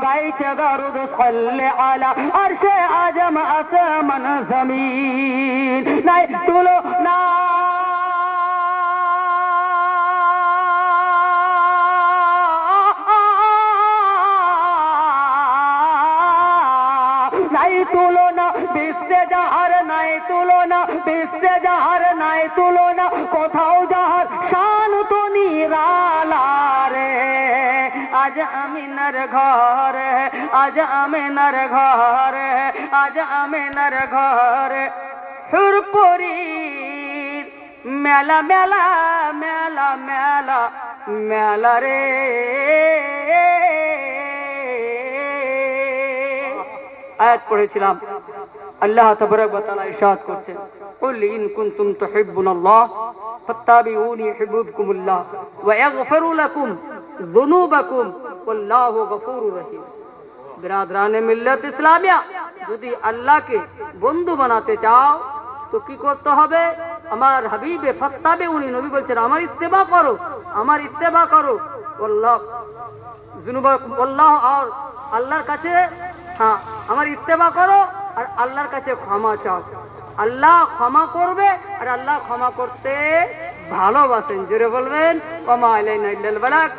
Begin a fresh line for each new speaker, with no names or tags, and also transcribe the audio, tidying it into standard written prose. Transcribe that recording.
গাইছে দরুদ সাল্লি আলা আরশে আজম আসমান জমিন নাই তুলো না নাই তুলনা বিশ্বে যাহার নাই তুলনা বিশ্বে যাহার নাই তুলনা কোথাও যাহার শান তো নিরালা রে আজ আমিনার ঘরে আজ আমিনার ঘরে আজ আমিনার ঘরে হুরপুরীর মেলা মেলা মেলা মেলা মেলা রে আয়াত পড়েছিলাম আল্লাহ তাবারক ওয়া তাআলা ইরশাদ করছেন কুল ইন কুনতুম তুহিব্বুনাল্লাহ ফাত্তাবিউনি ইউহিব্বুকুমুল্লাহ ওয়া ইয়াগফিরু লাকুম যুনুবাকুম ওয়াল্লাহু গফুরুর রহিম। বিরাদরানে মিল্লাত ইসলামিয়া, যদি আল্লাহকে বন্ধু বানাতে চাও তো কি করতে হবে? আমার হাবিবে ফাত্তাবিউনি, নবী বলছেন আমার ইত্তেবা করো, আমার ইত্তেবা করো। ওয়াল্লাহ যুনুবাকুম, আল্লাহ আর আল্লাহর কাছে, হ্যাঁ আমার ইত্তেবা করো আর আল্লাহর কাছে ক্ষমা চাও। আল্লাহ ক্ষমা করবে আর আল্লাহ ক্ষমা করতে ভালোবাসেন। জোরে বলবেন ওয়া মা আলাইনা ইল্লাল বালাগ।